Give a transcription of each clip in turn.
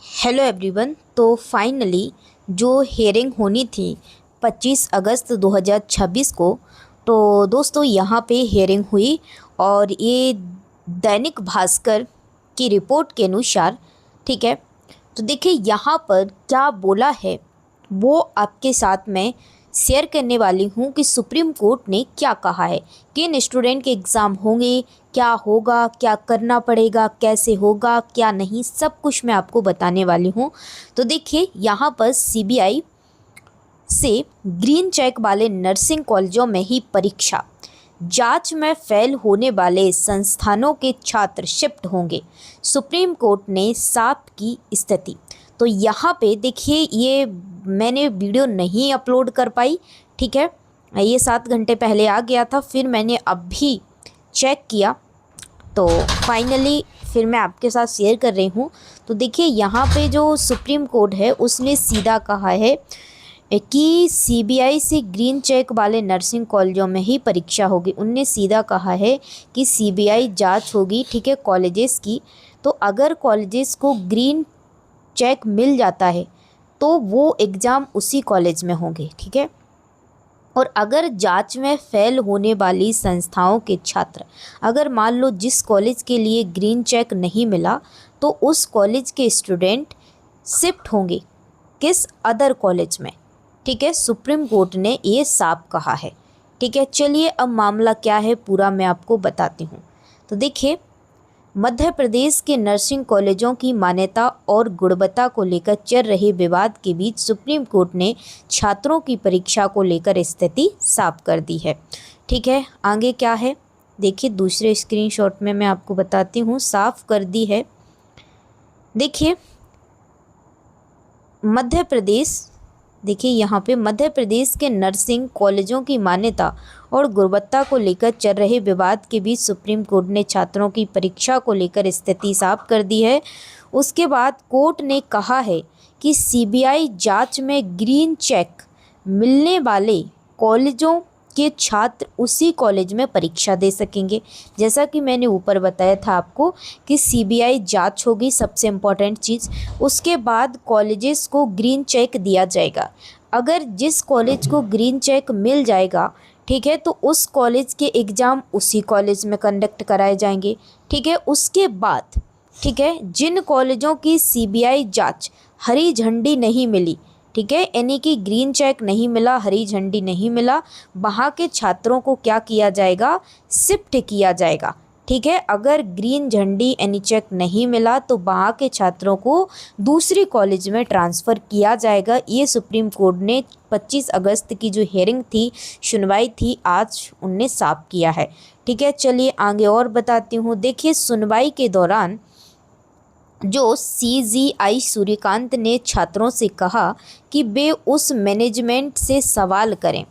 Hello everyone. तो finally जो hearing होनी थी 25 अगस्त 2026 को, तो दोस्तों यहाँ पे हियरिंग हुई और ये दैनिक भास्कर की रिपोर्ट के अनुसार, ठीक है। तो देखिए यहाँ पर क्या बोला है वो आपके साथ में शेयर करने वाली हूँ कि सुप्रीम कोर्ट ने क्या कहा है, किन स्टूडेंट के एग्ज़ाम होंगे, क्या होगा, क्या करना पड़ेगा, कैसे होगा, क्या नहीं, सब कुछ मैं आपको बताने वाली हूँ। तो देखिए यहाँ पर सीबीआई से ग्रीन चेक वाले नर्सिंग कॉलेजों में ही परीक्षा, जांच में फेल होने वाले संस्थानों के छात्र शिफ्ट होंगे, सुप्रीम कोर्ट ने साफ की स्थिति। तो यहाँ पे देखिए ये मैंने वीडियो नहीं अपलोड कर पाई, ठीक है। ये 7 घंटे पहले आ गया था, फिर मैंने अभी चेक किया तो फाइनली फिर मैं आपके साथ शेयर कर रही हूँ। तो देखिए यहाँ पे जो सुप्रीम कोर्ट है उसने सीधा कहा है कि सीबीआई से ग्रीन चेक वाले नर्सिंग कॉलेजों में ही परीक्षा होगी। उनने सीधा कहा है कि सीबीआई जांच होगी, ठीक है, कॉलेजेस की। तो अगर कॉलेजेस को ग्रीन चेक मिल जाता है तो वो एग्ज़ाम उसी कॉलेज में होंगे, ठीक है। और अगर जांच में फेल होने वाली संस्थाओं के छात्र, अगर मान लो जिस कॉलेज के लिए ग्रीन चेक नहीं मिला तो उस कॉलेज के स्टूडेंट शिफ्ट होंगे किस अदर कॉलेज में, ठीक है। सुप्रीम कोर्ट ने ये साफ कहा है, ठीक है। चलिए अब मामला क्या है पूरा मैं आपको बताती हूँ। तो देखिए मध्य प्रदेश के नर्सिंग कॉलेजों की मान्यता और गुणवत्ता को लेकर चल रहे विवाद के बीच सुप्रीम कोर्ट ने छात्रों की परीक्षा को लेकर स्थिति साफ कर दी है, ठीक है। आगे क्या है देखिए, दूसरे स्क्रीनशॉट में मैं आपको बताती हूँ, साफ कर दी है। देखिए मध्य प्रदेश, देखिए यहाँ पे मध्य प्रदेश के नर्सिंग कॉलेजों की मान्यता और गुणवत्ता को लेकर चल रहे विवाद के बीच सुप्रीम कोर्ट ने छात्रों की परीक्षा को लेकर स्थिति साफ कर दी है। उसके बाद कोर्ट ने कहा है कि सीबीआई जांच में ग्रीन चेक मिलने वाले कॉलेजों के छात्र उसी कॉलेज में परीक्षा दे सकेंगे। जैसा कि मैंने ऊपर बताया था आपको कि सीबीआई जांच होगी, सबसे इम्पॉर्टेंट चीज़। उसके बाद कॉलेजेस को ग्रीन चेक दिया जाएगा। अगर जिस कॉलेज को ग्रीन चेक मिल जाएगा, ठीक है, तो उस कॉलेज के एग्ज़ाम उसी कॉलेज में कंडक्ट कराए जाएंगे, ठीक है। उसके बाद, ठीक है, जिन कॉलेजों की सीबीआई जांच हरी झंडी नहीं मिली, ठीक है, यानी कि ग्रीन चेक नहीं मिला, हरी झंडी नहीं मिला, वहाँ के छात्रों को क्या किया जाएगा, शिफ्ट किया जाएगा, ठीक है। अगर ग्रीन झंडी यानी चेक नहीं मिला तो वहाँ के छात्रों को दूसरी कॉलेज में ट्रांसफ़र किया जाएगा। ये सुप्रीम कोर्ट ने 25 अगस्त की जो हियरिंग थी, सुनवाई थी, आज उनने साफ किया है, ठीक है। चलिए आगे और बताती हूँ। देखिए सुनवाई के दौरान जो सीजीआई सूर्यकांत ने छात्रों से कहा कि वे उस मैनेजमेंट से सवाल करें।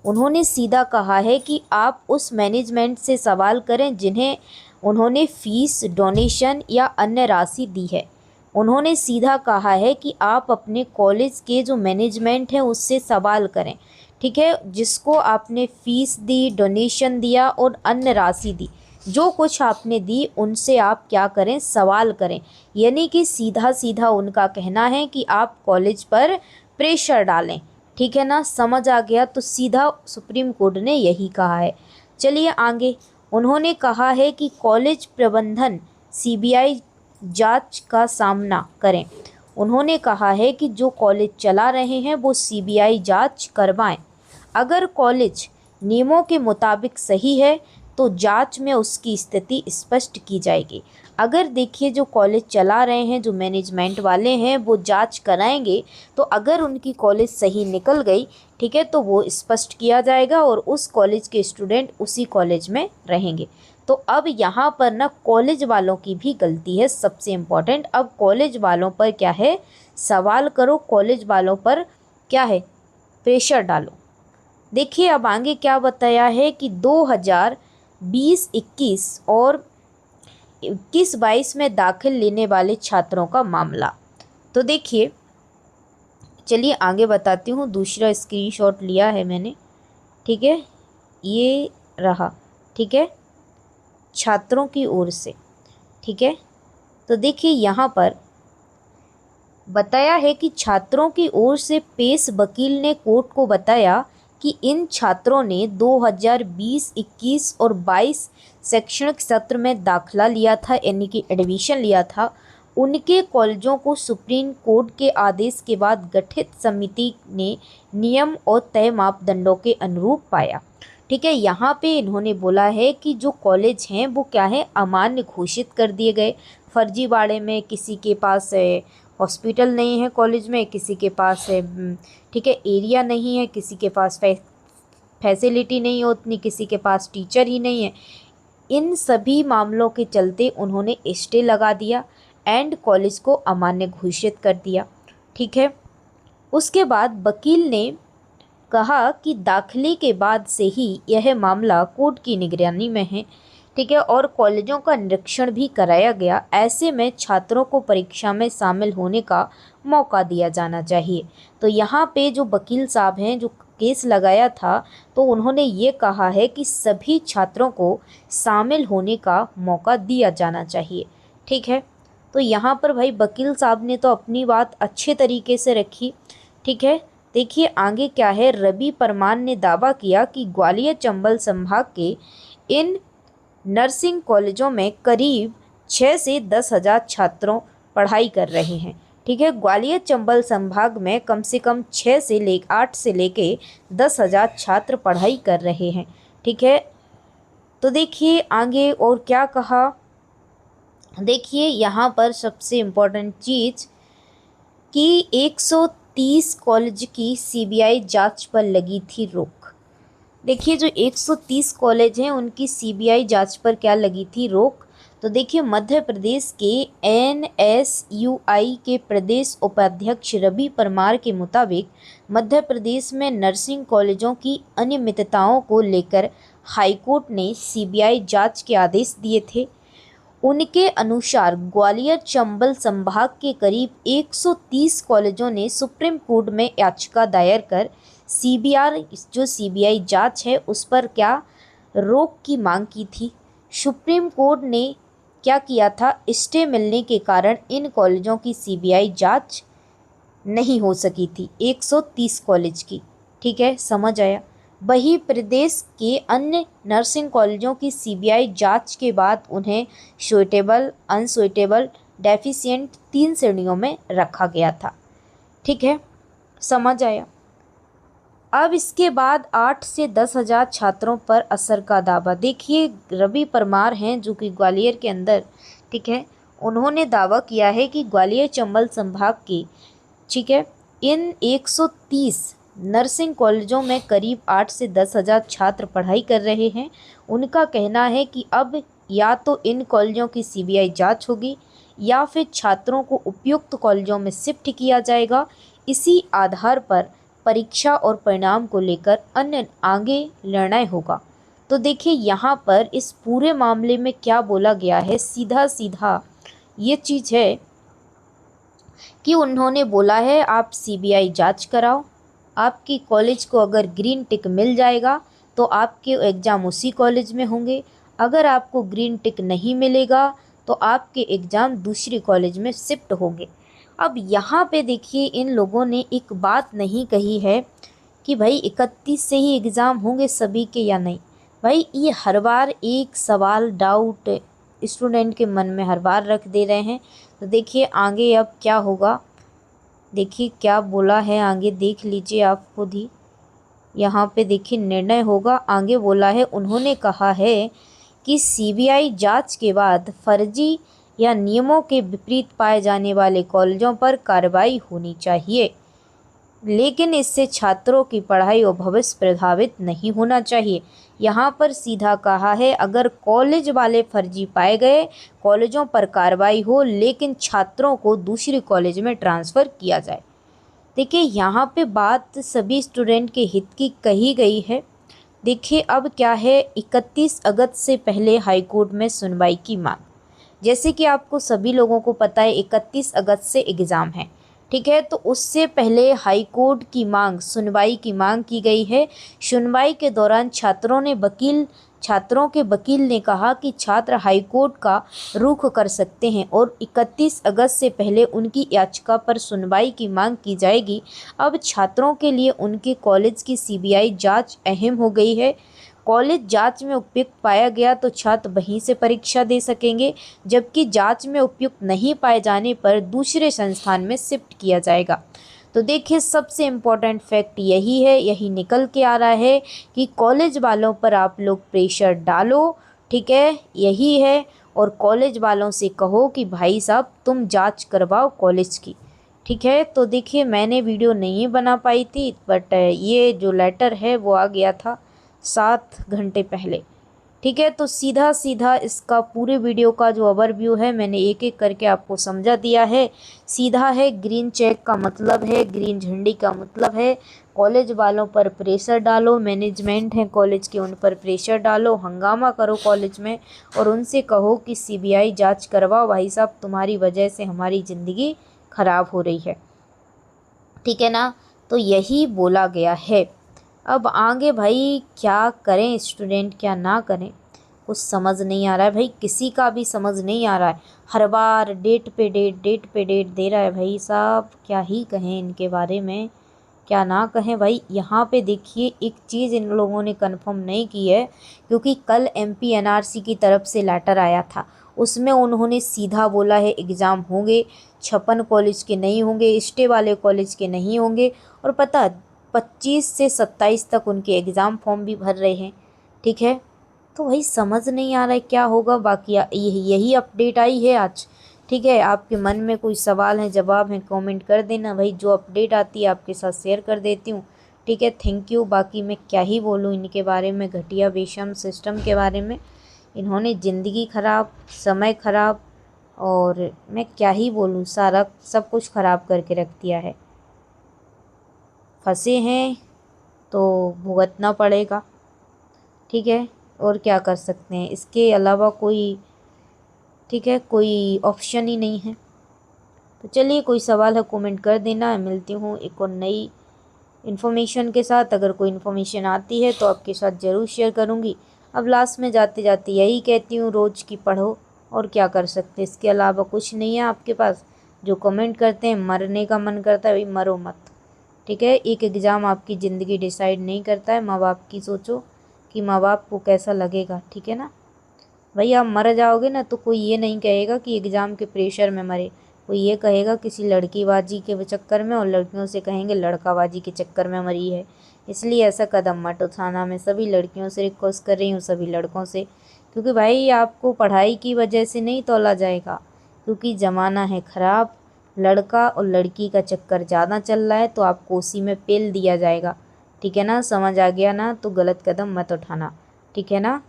उन्होंने सीधा कहा है कि आप उस मैनेजमेंट से सवाल करें जिन्हें उन्होंने फीस, डोनेशन या अन्य राशि दी है। उन्होंने सीधा कहा है कि आप अपने कॉलेज के जो मैनेजमेंट है उससे सवाल करें, ठीक है, जिसको आपने फ़ीस दी, डोनेशन दिया और अन्य राशि दी, जो कुछ आपने दी उनसे आप क्या करें, सवाल करें। यानी कि सीधा सीधा उनका कहना है कि आप कॉलेज पर प्रेशर डालें, ठीक है ना, समझ आ गया। तो सीधा सुप्रीम कोर्ट ने यही कहा है। चलिए आगे, उन्होंने कहा है कि कॉलेज प्रबंधन सीबीआई जांच का सामना करें। उन्होंने कहा है कि जो कॉलेज चला रहे हैं वो सीबीआई जांच करवाएं। अगर कॉलेज नियमों के मुताबिक सही है तो जांच में उसकी स्थिति स्पष्ट की जाएगी। अगर देखिए जो कॉलेज चला रहे हैं, जो मैनेजमेंट वाले हैं, वो जांच कराएंगे तो अगर उनकी कॉलेज सही निकल गई, ठीक है, तो वो स्पष्ट किया जाएगा और उस कॉलेज के स्टूडेंट उसी कॉलेज में रहेंगे। तो अब यहाँ पर ना कॉलेज वालों की भी गलती है, सबसे इम्पॉर्टेंट। अब कॉलेज वालों पर क्या है, सवाल करो, कॉलेज वालों पर क्या है, प्रेशर डालो। देखिए अब आगे क्या बताया है कि 2020-21 और 21-22 में दाखिल लेने वाले छात्रों का मामला। तो देखिए चलिए आगे बताती हूँ। दूसरा स्क्रीनशॉट लिया है मैंने, ठीक है, ये रहा, ठीक है, छात्रों की ओर से, ठीक है। तो देखिए यहाँ पर बताया है कि छात्रों की ओर से पेश वकील ने कोर्ट को बताया कि इन छात्रों ने 2020, 21 और 22 शैक्षणिक सत्र में दाखिला लिया था, यानी कि एडमिशन लिया था। उनके कॉलेजों को सुप्रीम कोर्ट के आदेश के बाद गठित समिति ने नियम और तय मापदंडों के अनुरूप पाया। ठीक है, यहाँ पे इन्होंने बोला है कि जो कॉलेज हैं वो क्या है, अमान्य घोषित कर दिए गए फर्जीवाड़े में। किसी के पास हॉस्पिटल नहीं है कॉलेज में, किसी के पास ठीक है एरिया नहीं है, किसी के पास फैसिलिटी नहीं है उतनी, किसी के पास टीचर ही नहीं है। इन सभी मामलों के चलते उन्होंने स्टे लगा दिया एंड कॉलेज को अमान्य घोषित कर दिया। ठीक है, उसके बाद वकील ने कहा कि दाखिले के बाद से ही यह मामला कोर्ट की निगरानी में है। ठीक है, और कॉलेजों का निरीक्षण भी कराया गया। ऐसे में छात्रों को परीक्षा में शामिल होने का मौका दिया जाना चाहिए। तो यहाँ पे जो वकील साहब हैं जो केस लगाया था, तो उन्होंने ये कहा है कि सभी छात्रों को शामिल होने का मौका दिया जाना चाहिए। ठीक है, तो यहाँ पर भाई वकील साहब ने तो अपनी बात अच्छे तरीके से रखी। ठीक है, देखिए आगे क्या है। रवि परमार ने दावा किया कि ग्वालियर चंबल संभाग के इन नर्सिंग कॉलेजों में करीब 6 से 10,000 छात्रों पढ़ाई कर रहे हैं। ठीक है, ग्वालियर चंबल संभाग में कम से कम 8 से लेके 10,000 छात्र पढ़ाई कर रहे हैं। ठीक है, तो देखिए आगे और क्या कहा। देखिए यहाँ पर सबसे इम्पोर्टेंट चीज़ कि 130 कॉलेज की सीबीआई जांच पर लगी थी रोक। देखिए जो 130 कॉलेज हैं उनकी सीबीआई जांच पर क्या लगी थी रोक। तो देखिए मध्य प्रदेश के एनएसयूआई के प्रदेश उपाध्यक्ष रवि परमार के मुताबिक मध्य प्रदेश में नर्सिंग कॉलेजों की अनियमितताओं को लेकर हाईकोर्ट ने सीबीआई जांच के आदेश दिए थे। उनके अनुसार ग्वालियर चंबल संभाग के करीब 130 कॉलेजों ने सुप्रीम कोर्ट में याचिका दायर कर सीबीआई जांच है उस पर क्या रोक की मांग की थी। सुप्रीम कोर्ट ने क्या किया था, स्टे मिलने के कारण इन कॉलेजों की सीबीआई जांच नहीं हो सकी थी 130 कॉलेज की। ठीक है, समझ आया। वही प्रदेश के अन्य नर्सिंग कॉलेजों की सीबीआई जांच के बाद उन्हें सुइटेबल, अनसुइटेबल, डेफिशिएंट 3 श्रेणियों में रखा गया था। ठीक है, समझ आया। अब इसके बाद 8 से 10,000 छात्रों पर असर का दावा। देखिए रवि परमार हैं जो कि ग्वालियर के अंदर, ठीक है, उन्होंने दावा किया है कि ग्वालियर चंबल संभाग की, ठीक है, इन 130 नर्सिंग कॉलेजों में करीब 8 से 10,000 छात्र पढ़ाई कर रहे हैं। उनका कहना है कि अब या तो इन कॉलेजों की सीबीआई जांच होगी या फिर छात्रों को उपयुक्त कॉलेजों में शिफ्ट किया जाएगा। इसी आधार पर परीक्षा और परिणाम को लेकर अन्य आगे निर्णय होगा। तो देखिए यहाँ पर इस पूरे मामले में क्या बोला गया है, सीधा सीधा ये चीज़ है कि उन्होंने बोला है आप सीबीआई जांच कराओ। आपकी कॉलेज को अगर ग्रीन टिक मिल जाएगा तो आपके एग्ज़ाम उसी कॉलेज में होंगे। अगर आपको ग्रीन टिक नहीं मिलेगा तो आपके एग्ज़ाम दूसरी कॉलेज में शिफ्ट होंगे। अब यहाँ पे देखिए इन लोगों ने एक बात नहीं कही है कि भाई 31 से ही एग्ज़ाम होंगे सभी के या नहीं। भाई ये हर बार एक सवाल, डाउट स्टूडेंट के मन में हर बार रख दे रहे हैं। तो देखिए आगे अब क्या होगा, देखिए क्या बोला है आगे, देख लीजिए आप खुद ही। यहाँ पे देखिए निर्णय होगा, आगे बोला है, उन्होंने कहा है कि सीबीआई जांच के बाद फर्जी या नियमों के विपरीत पाए जाने वाले कॉलेजों पर कार्रवाई होनी चाहिए, लेकिन इससे छात्रों की पढ़ाई और भविष्य प्रभावित नहीं होना चाहिए। यहाँ पर सीधा कहा है अगर कॉलेज वाले फर्जी पाए गए, कॉलेजों पर कार्रवाई हो, लेकिन छात्रों को दूसरी कॉलेज में ट्रांसफ़र किया जाए। देखिए यहाँ पे बात सभी स्टूडेंट के हित की कही गई है। देखिए अब क्या है, 31 अगस्त से पहले हाईकोर्ट में सुनवाई की मांग। जैसे कि आपको सभी लोगों को पता है 31 अगस्त से एग्ज़ाम है, ठीक है, तो उससे पहले हाईकोर्ट की मांग, सुनवाई की मांग की गई है। सुनवाई के दौरान छात्रों ने वकील छात्रों के वकील ने कहा कि छात्र हाईकोर्ट का रुख कर सकते हैं और 31 अगस्त से पहले उनकी याचिका पर सुनवाई की मांग की जाएगी। अब छात्रों के लिए उनके कॉलेज की सीबीआई जांच अहम हो गई है। कॉलेज जांच में उपयुक्त पाया गया तो छात्र वहीं से परीक्षा दे सकेंगे, जबकि जांच में उपयुक्त नहीं पाए जाने पर दूसरे संस्थान में शिफ्ट किया जाएगा। तो देखिए, सबसे इम्पोर्टेंट फैक्ट यही है, यही निकल के आ रहा है कि कॉलेज वालों पर आप लोग प्रेशर डालो, ठीक है, यही है। और कॉलेज वालों से कहो कि भाई साहब तुम जांच करवाओ कॉलेज की, ठीक है। तो देखिए, मैंने वीडियो नहीं बना पाई थी, बट ये जो लेटर है वो आ गया था 7 घंटे पहले, ठीक है। तो सीधा सीधा इसका पूरे वीडियो का जो ओवरव्यू है मैंने एक एक करके आपको समझा दिया है। सीधा है, ग्रीन चेक का मतलब है, ग्रीन झंडी का मतलब है कॉलेज वालों पर प्रेशर डालो, मैनेजमेंट है कॉलेज के उन पर प्रेशर डालो, हंगामा करो कॉलेज में और उनसे कहो कि सीबीआई जांच करवाओ भाई साहब, तुम्हारी वजह से हमारी ज़िंदगी ख़राब हो रही है, ठीक है ना। तो यही बोला गया है। अब आगे भाई क्या करें स्टूडेंट, क्या ना करें, कुछ समझ नहीं आ रहा है भाई, किसी का भी समझ नहीं आ रहा है। हर बार डेट पे डेट, डेट पे डेट दे रहा है भाई साहब, क्या ही कहें इनके बारे में, क्या ना कहें भाई। यहाँ पे देखिए, एक चीज़ इन लोगों ने कंफर्म नहीं की है, क्योंकि कल एमपी एनआरसी की तरफ से लेटर आया था, उसमें उन्होंने सीधा बोला है एग्ज़ाम होंगे, 56 कॉलेज के नहीं होंगे, स्टे वाले कॉलेज के नहीं होंगे। और पता 25 से 27 तक उनके एग्ज़ाम फॉर्म भी भर रहे हैं, ठीक है। तो भाई समझ नहीं आ रहा है क्या होगा। बाकी यही अपडेट आई है आज, ठीक है। आपके मन में कोई सवाल है, जवाब है, कमेंट कर देना भाई, जो अपडेट आती है आपके साथ शेयर कर देती हूँ, ठीक है। Thank you. बाकी मैं क्या ही बोलूँ इनके बारे में, घटिया बेशम सिस्टम के बारे में। इन्होंने ज़िंदगी ख़राब, समय ख़राब, और मैं क्या ही बोलूँ, सारा सब कुछ ख़राब करके रख दिया है। फंसे हैं तो भुगतना पड़ेगा, ठीक है। और क्या कर सकते हैं, इसके अलावा कोई, ठीक है, कोई ऑप्शन ही नहीं है। तो चलिए, कोई सवाल है कमेंट कर देना। मिलती हूँ एक और नई इन्फॉर्मेशन के साथ। अगर कोई इन्फॉर्मेशन आती है तो आपके साथ ज़रूर शेयर करूँगी। अब लास्ट में जाते जाते यही कहती हूँ, रोज़ की पढ़ो, और क्या कर सकते, इसके अलावा कुछ नहीं है आपके पास। जो कमेंट करते हैं, मरने का मन करता है भाई, मरो मत, ठीक है। एक एग्ज़ाम आपकी ज़िंदगी डिसाइड नहीं करता है। माँ बाप की सोचो कि माँ बाप को कैसा लगेगा, ठीक है ना। भाई आप मर जाओगे ना तो कोई ये नहीं कहेगा कि एग्ज़ाम के प्रेशर में मरे, कोई ये कहेगा किसी लड़कीबाजी के चक्कर में, और लड़कियों से कहेंगे लड़काबाजी के चक्कर में मरी है। इसलिए ऐसा कदम मत उठाना। मैं सभी लड़कियों से रिक्वेस्ट कर रही हूँ, सभी लड़कों से, क्योंकि भाई आपको पढ़ाई की वजह से नहीं तोला जाएगा, क्योंकि ज़माना है ख़राब। लड़का और लड़की का चक्कर ज़्यादा चल रहा है तो आपको उसी में पेल दिया जाएगा, ठीक है ना। समझ आ गया ना, तो गलत कदम मत उठाना, ठीक है ना।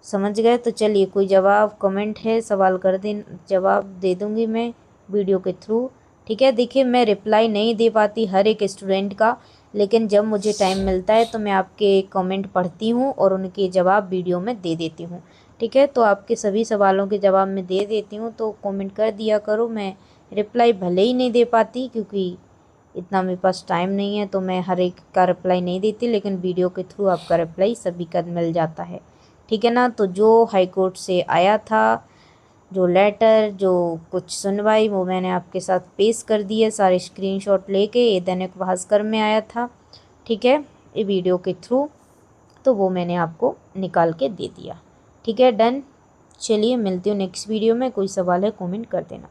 समझ गए। तो चलिए, कोई जवाब कमेंट है, सवाल कर दे, जवाब दे दूंगी मैं वीडियो के थ्रू, ठीक है। देखिए, मैं रिप्लाई नहीं दे पाती हर एक स्टूडेंट का, लेकिन जब मुझे टाइम मिलता है तो मैं आपके कमेंट पढ़ती हूँ और उनके जवाब वीडियो में दे देती हूँ, ठीक है। तो आपके सभी सवालों के जवाब मैं दे देती हूँ, तो कमेंट कर दिया करो। मैं रिप्लाई भले ही नहीं दे पाती, क्योंकि इतना मेरे पास टाइम नहीं है, तो मैं हर एक का रिप्लाई नहीं देती, लेकिन वीडियो के थ्रू आपका रिप्लाई सभी का मिल जाता है, ठीक है ना। तो जो हाई कोर्ट से आया था, जो लेटर, जो कुछ सुनवाई, वो मैंने आपके साथ पेश कर दी है सारे स्क्रीनशॉट लेके। ये दैनिक भास्कर में आया था, ठीक है, ये वीडियो के थ्रू, तो वो मैंने आपको निकाल के दे दिया, ठीक है। डन। चलिए, मिलती हूँ नेक्स्ट वीडियो में। कोई सवाल है कमेंट कर देना।